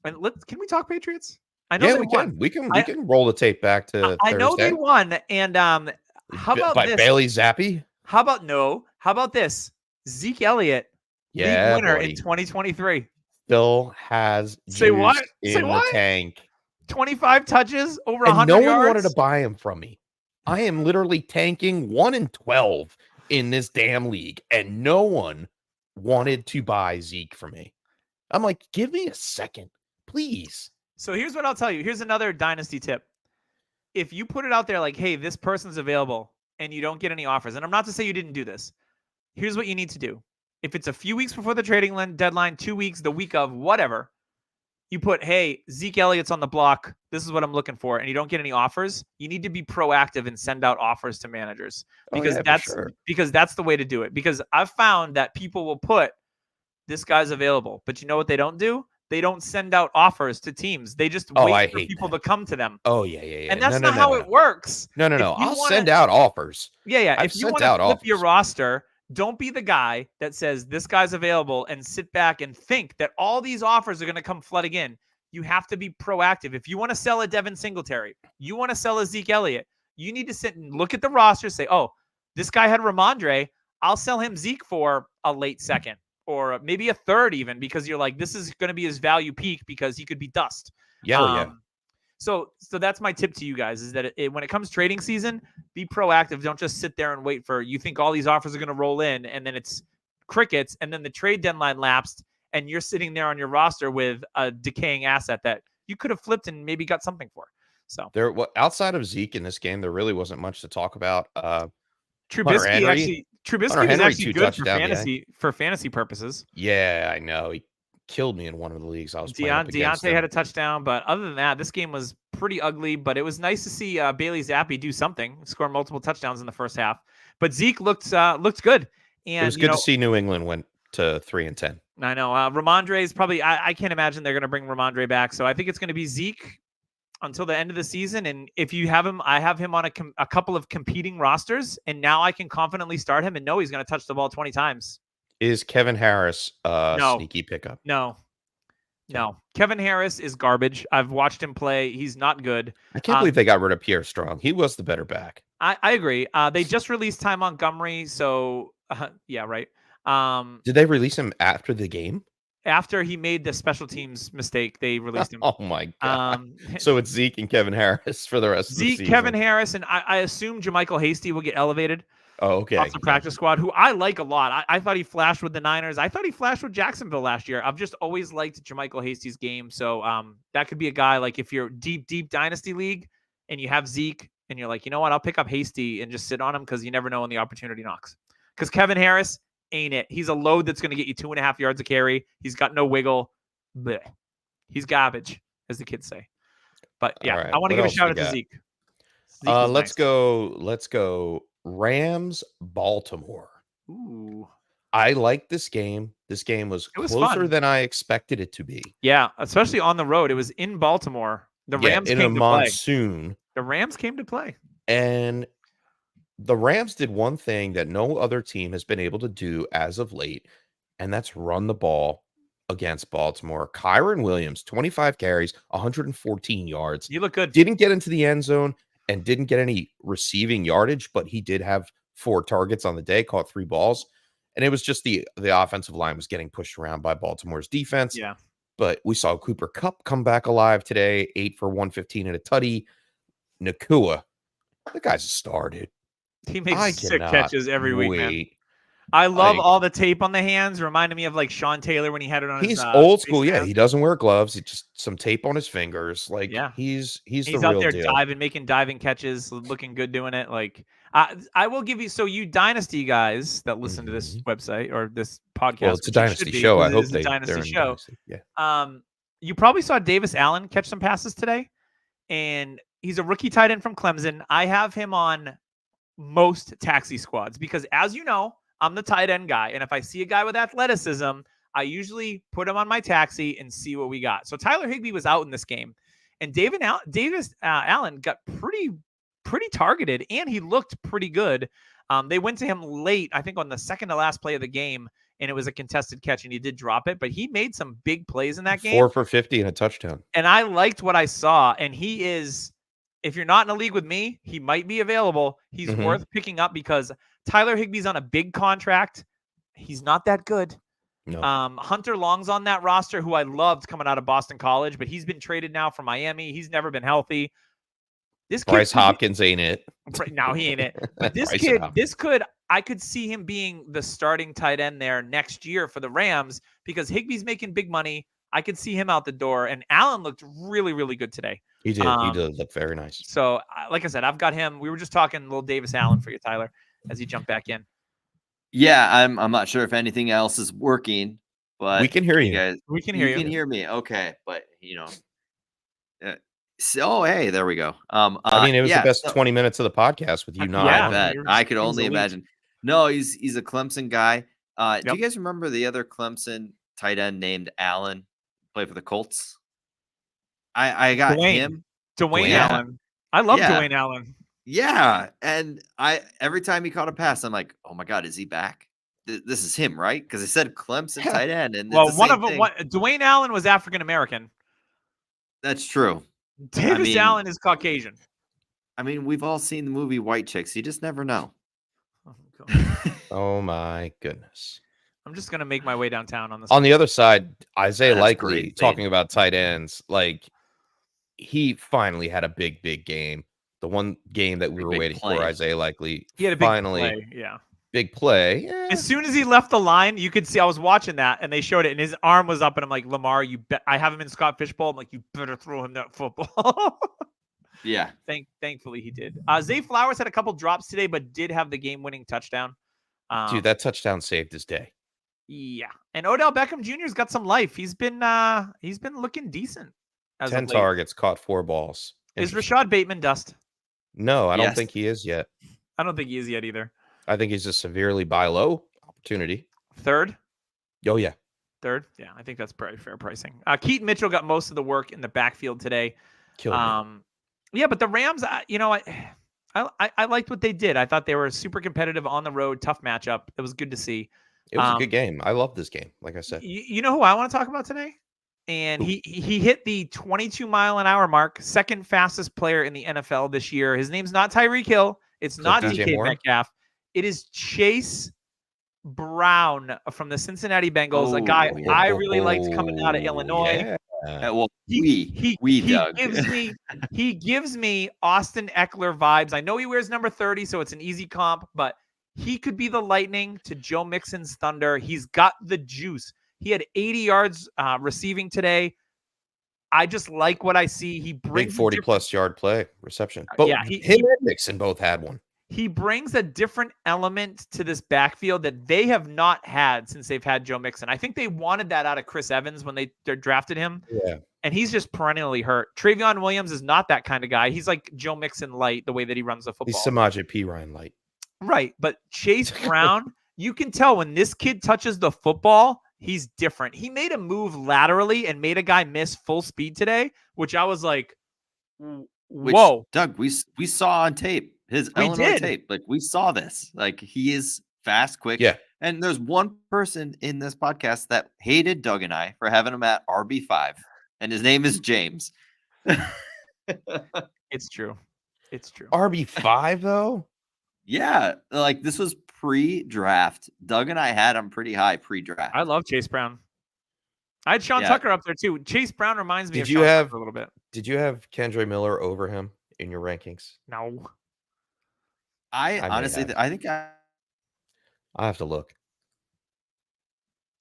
can we talk Patriots? I know Yeah, they we won. can. We can roll the tape back to I know they Thursday. won, and how about by this? Bailey Zappi? How about this? Zeke Elliott, Yeah, league winner buddy. in 2023. Still has Say juice what? in Say the what? tank. 25 touches, over And 100 no yards. one wanted to buy him from me. I am literally tanking 1-12 in this damn league, and no one wanted to buy Zeke from me. I'm like, give me a second, please. So here's what I'll tell you. Here's another dynasty tip. If you put it out there like, hey, this person's available, and you don't get any offers, and I'm not to say you didn't do this, here's what you need to do. If it's a few weeks before the trading deadline, 2 weeks, the week of, whatever, you put, hey, Zeke Elliott's on the block. This is what I'm looking for. And you don't get any offers. You need to be proactive and send out offers to managers because because that's the way to do it. Because I've found that people will put, this guy's available, but you know what they don't do? They don't send out offers to teams. They just wait for people to come to them. Oh, yeah. And that's not how it works. No. I'll send out offers. Yeah. I've If you sent want to out flip your offers. roster, don't be the guy that says this guy's available and sit back and think that all these offers are going to come flooding in. You have to be proactive. If you want to sell a Devin Singletary, you want to sell a Zeke Elliott, you need to sit and look at the roster, say, oh, this guy had Ramondre. I'll sell him Zeke for a late second or maybe a third even, because you're like, this is going to be his value peak because he could be dust. Yeah. So that's my tip to you guys is that when it comes trading season, be proactive. Don't just sit there and wait for, you think all these offers are going to roll in and then it's crickets and then the trade deadline lapsed and you're sitting there on your roster with a decaying asset that you could have flipped and maybe got something for. So outside of Zeke in this game, there really wasn't much to talk about. Trubisky is actually good for fantasy purposes. Yeah, I know. He killed me in one of the leagues I was playing up against Deontay him. had a touchdown, but other than that, this game was pretty ugly. But it was nice to see Bailey Zappi do something, score multiple touchdowns in the first half. But Zeke looked good, and It was good to see New England went to 3-10. I know Ramondre is probably. I can't imagine they're going to bring Ramondre back, so I think it's going to be Zeke until the end of the season. And if you have him, I have him on a couple of competing rosters, and now I can confidently start him and know he's going to touch the ball 20 times. Is Kevin Harris No. sneaky pickup? No. Kevin Harris is garbage. I've watched him play. He's not good. I can't believe they got rid of Pierre Strong. He was the better back. I agree. They just released Ty Montgomery, so yeah, right. Did they release him after the game? After he made the special teams mistake, they released him. Oh my god! So it's Zeke and Kevin Harris for the rest of the season. Kevin Harris, and I assume Jermichael Hasty will get elevated. Oh, okay. Off the practice squad, who I like a lot. I thought he flashed with the Niners. I thought he flashed with Jacksonville last year. I've just always liked Jermichael Hasty's game. So that could be a guy, like if you're deep dynasty league and you have Zeke and you're like, you know what, I'll pick up Hasty and just sit on him because you never know when the opportunity knocks. Because Kevin Harris ain't it. He's a load that's going to get you 2.5 yards a carry. He's got no wiggle. Blech. He's garbage, as the kids say. But yeah, right. I want to give a shout out to Zeke. Let's go. Rams, Baltimore. Ooh. I like this game. This game was closer fun. than I expected it to be. Yeah, especially on the road. It was in Baltimore. The Rams in came a to monsoon. play. The Rams came to play. And the Rams did one thing that no other team has been able to do as of late, and that's run the ball against Baltimore. Kyron Williams, 25 carries, 114 yards. You look good. Didn't get into the end zone and didn't get any receiving yardage, but he did have 4 targets on the day, caught 3 balls. And it was just the offensive line was getting pushed around by Baltimore's defense. Yeah. But we saw Cooper Kupp come back alive today, 8 for 115 and a tutty. Nakua, the guy's a star, dude. He makes I sick cannot catches every week, man. wait. I love Like- all the tape on the hands. Reminded me of like Sean Taylor when he had it on his He's old face school. Yeah, mask. he doesn't wear gloves. He just some tape on his fingers. Like, Yeah. he's the He's real out there deal. making diving catches, looking good doing it. Like, I will give you. So you Dynasty guys that listen to this website or this podcast, Well, it's a which it should dynasty be, show. I because it hope is a they're dynasty in show. Dynasty. Yeah. You probably saw Davis Allen catch some passes today, and he's a rookie tight end from Clemson. I have him on most taxi squads because, as you know, I'm the tight end guy, and if I see a guy with athleticism, I usually put him on my taxi and see what we got. So Tyler Higbee was out in this game, and Davis Allen got pretty targeted, and he looked pretty good. They went to him late, I think on the second to last play of the game, and it was a contested catch, and he did drop it, but he made some big plays in that game. 4 for 50 and a touchdown. And I liked what I saw, and he is, if you're not in a league with me, he might be available. He's Mhm. worth picking up because Tyler Higbee's on a big contract. He's not that good. No. Hunter Long's on that roster, who I loved coming out of Boston College, but he's been traded now from Miami. He's never been healthy. This kid Bryce could be- Hopkins ain't it. No, he ain't it. But this Bryce kid, Hopkins. I could see him being the starting tight end there next year for the Rams because Higbee's making big money. I could see him out the door, and Allen looked really, really good today. He did. Um, He did look very nice. So, like I said, I've got him. We were just talking little Davis Allen for you, Tyler, as he jumped back in. Yeah, I'm not sure if anything else is working, but We can hear you. guys. We can hear you. You can hear me. Okay, but so hey, there we go. I mean, it was yeah, the best so- 20 minutes of the podcast with you not Yeah. on. bet. You're- I could he's only elite. imagine. No, he's a Clemson guy. Do Yep. you guys remember the other Clemson tight end named Allen? Played for the Colts. I got Dwayne. him. Dwayne Yeah. Allen. I love Yeah. Dwayne Allen. Yeah, and every time he caught a pass, I'm like, oh my god, is he back? This is him, right? Because it said Clemson tight end, and Well, it's the one same of them, thing. Dwayne Allen was African American. That's true. Davis mean- Allen is Caucasian. I mean, we've all seen the movie White Chicks. You just never know. Oh, God. Oh my goodness. I'm just gonna make my way downtown on this. On the other side, Isaiah That's Likely, great, talking Zane. about tight ends, like he finally had a big game. The one game that we were Big waiting play. for, Isaiah Likely, He had a big finally play. Yeah. big play. Yeah. As soon as he left the line, you could see I was watching that, and they showed it, and his arm was up, and I'm like, Lamar, you bet. I have him in Scott Fishbowl. I'm like, you better throw him that football. Yeah. Thankfully, he did. Zay Flowers had a couple drops today, but did have the game-winning touchdown. Dude, that touchdown saved his day. Yeah, and Odell Beckham Jr.'s got some life. He's been looking decent. As 10 of late. targets, caught 4 balls. Is Interesting. Rashad Bateman dust? No, I don't Yes. think he is yet. I don't think he is yet either. I think he's a severely buy low opportunity. Third. Oh, yeah. Yeah, I think that's pretty fair pricing. Keaton Mitchell got most of the work in the backfield today. Killed me. Yeah, but the Rams, I liked what they did. I thought they were super competitive on the road, tough matchup. It was good to see. It was a good game. I love this game, like I said. You know who I want to talk about today? And Who? he hit the 22-mile-an-hour mark, second fastest player in the NFL this year. His name's not Tyreek Hill. It's not DJ DK Moore? Metcalf. It is Chase Brown from the Cincinnati Bengals, a guy Oh, I really liked coming out of Illinois. Yeah. Well, He Doug. gives me Austin Eckler vibes. I know he wears number 30, so it's an easy comp, but he could be the lightning to Joe Mixon's thunder. He's got the juice. He had 80 yards receiving today. I just like what I see. He Big brings 40-plus yard play reception. But yeah, him and Nixon both had one. he brings a different element to this backfield that they have not had since they've had Joe Mixon. I think they wanted that out of Chris Evans when they drafted him. Yeah. And he's just perennially hurt. Travion Williams is not that kind of guy. He's like Joe Mixon light, the way that he runs the football. He's Samaje P. Ryan light. Right. But Chase Brown, you can tell when this kid touches the football, he's different. He made a move laterally and made a guy miss full speed today, which I was like, Which, whoa. Doug, we saw on tape. His We Illinois did. tape. Like, we saw this. Like, he is fast, quick. Yeah. And there's one person in this podcast that hated Doug and I for having him at RB5, and his name is James. It's true. It's true. RB5, though? Yeah, like this was pre-draft. Doug and I had him pretty high pre-draft. I love Chase Brown. I had Sean Tucker up there too. Chase Brown reminds me of Sean Tucker a little bit. Did you have Kendre Miller over him in your rankings? No. I honestly, I think I have to look.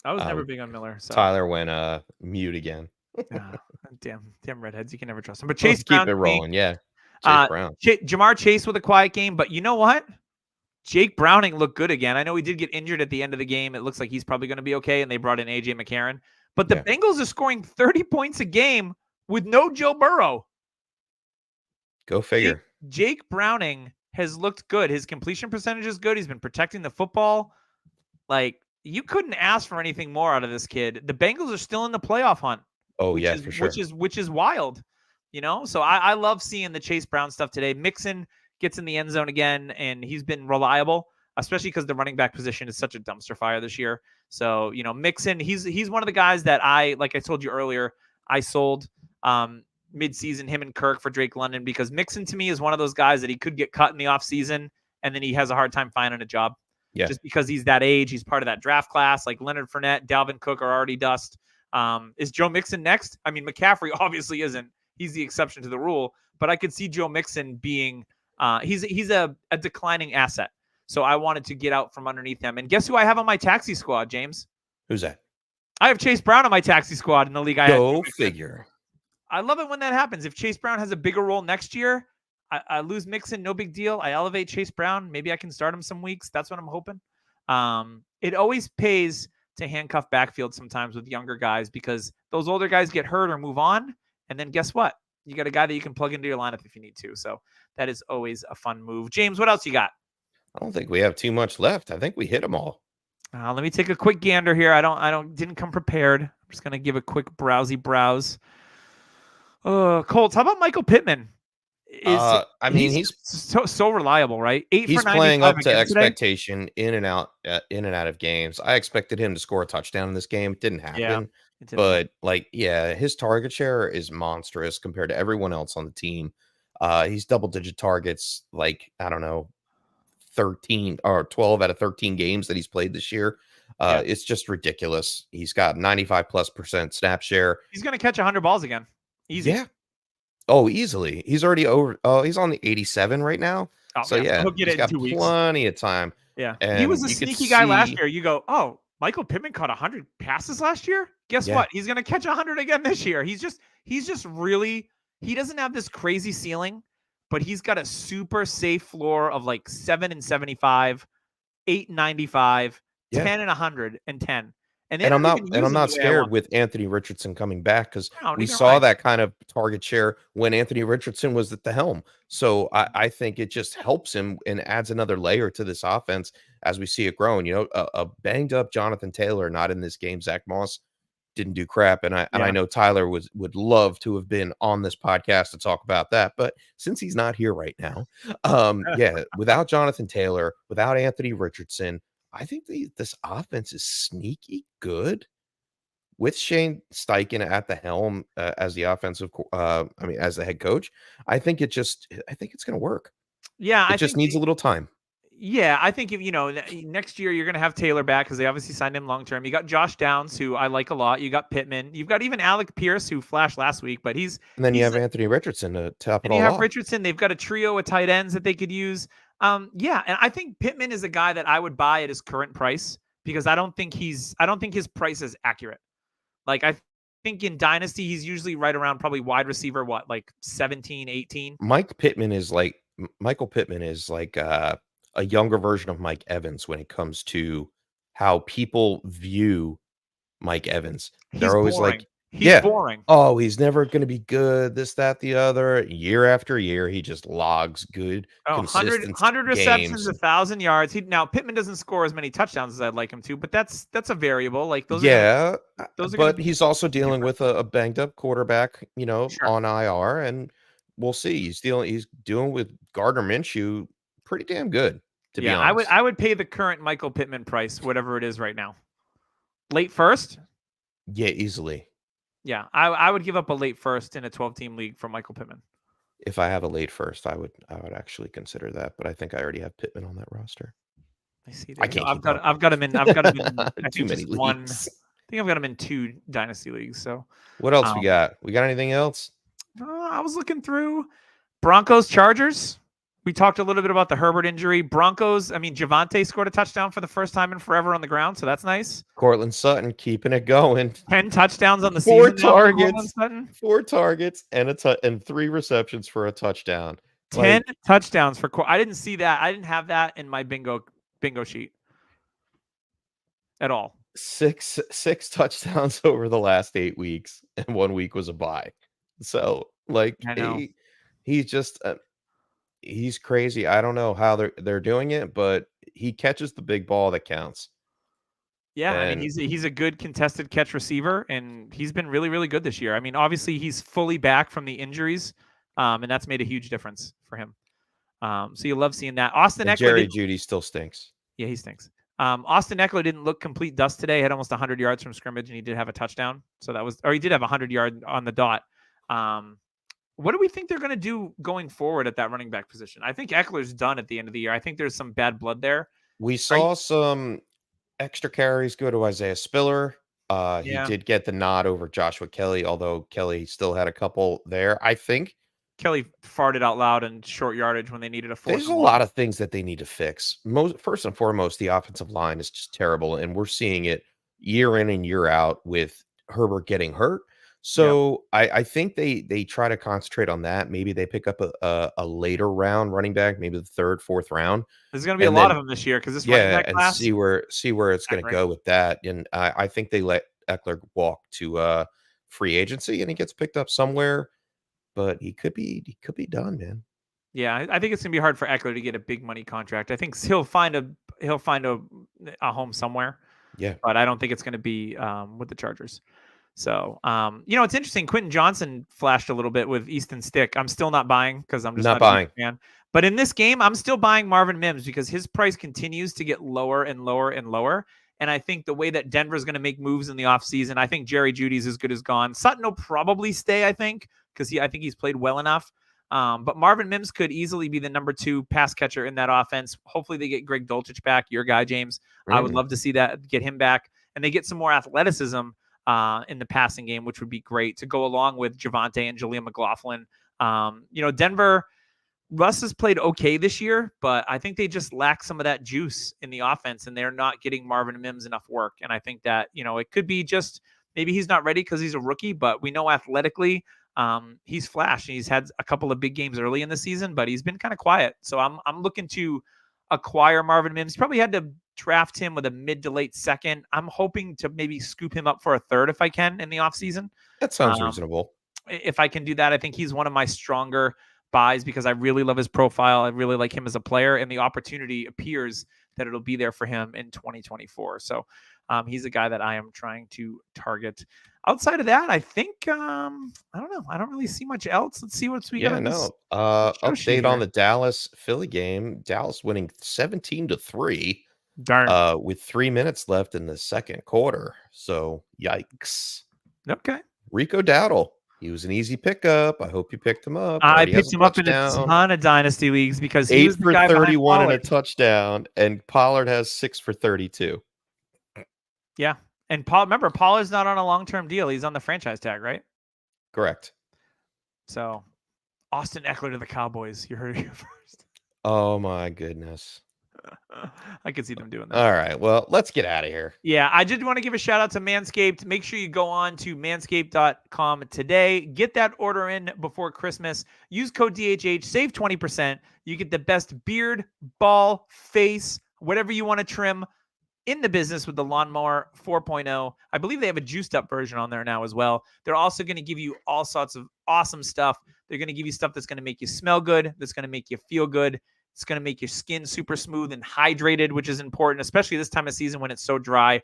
I was never big on Miller. So. Tyler went mute again. Damn redheads. You can never trust them. But Chase Brown, keep it rolling. Yeah. Chase Brown. Jamar Chase with a quiet game. But you know what? Jake Browning looked good again. I know he did get injured at the end of the game. It looks like he's probably going to be okay. And they brought in A.J. McCarron. But the Bengals are scoring 30 points a game with no Joe Burrow. Go figure. Jake Browning has looked good. His completion percentage is good. He's been protecting the football. Like, you couldn't ask for anything more out of this kid. The Bengals are still in the playoff hunt. Oh, yeah, for sure. Which is wild, you know? So I love seeing the Chase Brown stuff today. Mixon gets in the end zone again, and he's been reliable, especially because the running back position is such a dumpster fire this year. So, you know, Mixon, he's one of the guys that like I told you earlier, I sold mid-season him and Kirk for Drake London, because Mixon to me is one of those guys that he could get cut in the offseason and then he has a hard time finding a job. Yeah. Just because he's that age, he's part of that draft class. Like Leonard Fournette, Dalvin Cook are already dust. Is Joe Mixon next? I mean, McCaffrey obviously isn't. He's the exception to the rule. But I could see Joe Mixon being he's a declining asset. So I wanted to get out from underneath him. And guess who I have on my taxi squad, James? Who's that? I have Chase Brown on my taxi squad in the league. Go figure. I love it when that happens. If Chase Brown has a bigger role next year, I lose Mixon, no big deal. I elevate Chase Brown. Maybe I can start him some weeks. That's what I'm hoping. It always pays to handcuff backfield sometimes with younger guys, because those older guys get hurt or move on. And then guess what? You got a guy that you can plug into your lineup if you need to. So that is always a fun move. James, what else you got? I don't think we have too much left. I think we hit them all. Let me take a quick gander here. Didn't come prepared. I'm just going to give a quick browse. Colts, how about Michael Pittman? He's so reliable, right? He's playing up to expectation today. in and out of games. I expected him to score a touchdown in this game. It didn't happen. But his target share is monstrous compared to everyone else on the team. He's double-digit targets, 13 or 12 out of 13 games that he's played this year. It's just ridiculous. He's got 95+% snap share. He's going to catch 100 balls again. Easy. Yeah. Oh, easily. He's already over. Oh, he's on the 87 right now. Oh, so he'll get it in 2 weeks. Plenty of time. Yeah. And he was a sneaky guy last year. You go, oh, Michael Pittman caught 100 passes last year. Guess what? He's going to catch 100 again this year. He's just really, he doesn't have this crazy ceiling, but he's got a super safe floor of 7-75, 8-95, 10-110. And I'm not scared with Anthony Richardson coming back, because we saw that kind of target share when Anthony Richardson was at the helm. So I think it just helps him and adds another layer to this offense as we see it growing. You know, a banged up Jonathan Taylor not in this game. Zach Moss didn't do crap, and I know Tyler would love to have been on this podcast to talk about that, but since he's not here right now, without Jonathan Taylor, without Anthony Richardson, I think this offense is sneaky good with Shane Steichen at the helm as the as the head coach. I think it's going to work. Yeah. It just needs a little time. Yeah. I think next year you're going to have Taylor back, because they obviously signed him long-term. You got Josh Downs, who I like a lot. You got Pittman. You've got even Alec Pierce, who flashed last week, but and then you have Anthony Richardson to top it all off. You have Richardson. They've got a trio of tight ends that they could use. And I think Pittman is a guy that I would buy at his current price, because I don't think his price is accurate. I think in Dynasty, he's usually right around probably wide receiver, 17, 18. Michael Pittman is like a younger version of Mike Evans when it comes to how people view Mike Evans. They're always boring. He's boring. Oh, he's never going to be good. This, that, the other. Year after year, he just logs good, consistent 100 receptions, 1,000 yards. Now Pittman doesn't score as many touchdowns as I'd like him to, but that's a variable. But he's also dealing with a banged up quarterback, on IR, and we'll see. He's doing with Gardner Minshew pretty damn good. To be honest, I would pay the current Michael Pittman price, whatever it is right now. Late first? Yeah, easily. Yeah, I would give up a late first in a 12-team league for Michael Pittman. If I have a late first, I would actually consider that, but I think I already have Pittman on that roster. I see. I There you go. can't keep up. I've got him in. I Too think many just one. leagues. I think I've got him in 2 dynasty leagues. So What else we Um, got? We got anything else? I was looking through Broncos Chargers. We talked a little bit about the Herbert injury. Broncos. I mean, Javante scored a touchdown for the first time in forever on the ground, so that's nice. Cortland Sutton keeping it going. 10 touchdowns on the 4 season. now for Courtland targets. Sutton. 4 targets and 3 receptions for a touchdown. 10 touchdowns for. I didn't see that. I didn't have that in my bingo sheet at all. 6 touchdowns over the last 8 weeks, and 1 week was a bye. So like I know. he's just he's crazy. I don't know how they're doing it, but he catches the big ball that counts. Yeah, I And- mean he's a good contested catch receiver, and he's been really, really good this year. I mean, obviously he's fully back from the injuries, and that's made a huge difference for him. So you love seeing that. Austin And Eckler, Jerry Judy still stinks. yeah, he stinks. Austin Eckler didn't look complete dust today. Had almost 100 yards from scrimmage, and he did have a touchdown. So that was, or he did have 100 yard on the dot. What do we think they're going to do going forward at that running back position? I think Eckler's done at the end of the year. I think there's some bad blood there. We saw some extra carries go to Isaiah Spiller. Yeah. He did get the nod over Joshua Kelly, although Kelly still had a couple there. I think Kelly farted out loud in short yardage when they needed a fourth. there's a lot of things that they need to fix. First and foremost, the offensive line is just terrible, and we're seeing it year in and year out with Herbert getting hurt. So I think they try to concentrate on that. Maybe they pick up a later round running back, maybe the 3rd, 4th round. There's going to be and a lot then- of them this year because this running back and class. see where it's going to Right. go with that. And I think they let Eckler walk to free agency, and he gets picked up somewhere. But he could be done, man. Yeah, I think it's gonna be hard for Eckler to get a big money contract. I think he'll find a home somewhere. Yeah. But I don't think it's gonna be with the Chargers. So it's interesting. Quentin Johnson flashed a little bit with Easton Stick. I'm still not buying because I'm just Not not a buying. big fan. But in this game, I'm still buying Marvin Mims because his price continues to get lower and lower and lower. And I think the way that Denver's going to make moves in the offseason, I think Jerry Judy's as good as gone. Sutton will probably stay, I think, because I think he's played well enough. But Marvin Mims could easily be the number 2 pass catcher in that offense. Hopefully they get Greg Dulcich back, your guy, James. I would love to see that, get him back. And they get some more athleticism in the passing game, which would be great to go along with Javante and Jaleel McLaughlin. Denver, Russ has played okay this year, but I think they just lack some of that juice in the offense, and they're not getting Marvin Mims enough work. And I think that, it could be just maybe he's not ready because he's a rookie, but we know athletically he's flashed. He's had a couple of big games early in the season, but he's been kind of quiet. So I'm looking to acquire Marvin Mims. Probably had to draft him with a mid to late second. I'm hoping to maybe scoop him up for a 3rd if I can in the offseason. That sounds reasonable. If I can do that, I think he's one of my stronger buys because I really love his profile. I really like him as a player, and the opportunity appears that it'll be there for him in 2024. So he's a guy that I am trying to target. Outside of that, I think I don't know. I don't really see much else. Let's see what we got. Update on the Dallas Philly game. Dallas winning 17-3 Darn. with 3 minutes left in the second quarter. So yikes. Okay. Rico Dowdle. He was an easy pickup. I hope you picked him up. I Already has picked him up in a touchdown. ton of dynasty leagues because he 8 was the for guy behind 31 and a Pollard. touchdown, and Pollard has 6 for 32. Yeah. And remember, Pollard's not on a long-term deal. He's on the franchise tag, right? Correct. So Austin Eckler to the Cowboys. You heard it here first. Oh my goodness. I could see them doing that. All right. Well, let's get out of here. Yeah, I did want to give a shout out to Manscaped. Make sure you go on to manscaped.com today. Get that order in before Christmas. Use code DHH. Save 20%. You get the best beard, ball, face, whatever you want to trim in the business with the Lawnmower 4.0. I believe they have a juiced up version on there now as well. They're also going to give you all sorts of awesome stuff. They're going to give you stuff that's going to make you smell good, that's going to make you feel good. It's going to make your skin super smooth and hydrated, which is important, especially this time of season when it's so dry.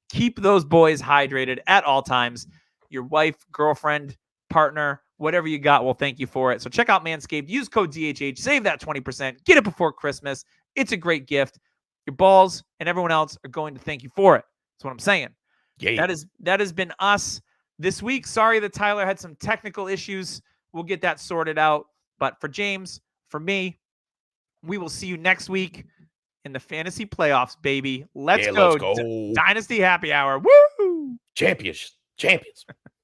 Keep those boys hydrated at all times. Your wife, girlfriend, partner, whatever you got will thank you for it. So check out Manscaped. Use code DHH. Save that 20%. Get it before Christmas. It's a great gift. Your balls and everyone else are going to thank you for it. That's what I'm saying. Yeah. That has been us this week. Sorry that Tyler had some technical issues. We'll get that sorted out. But for James, for me, we will see you next week. in the fantasy playoffs, baby. Let's Yeah, go. let's go. Dynasty happy hour. Woo! Champions.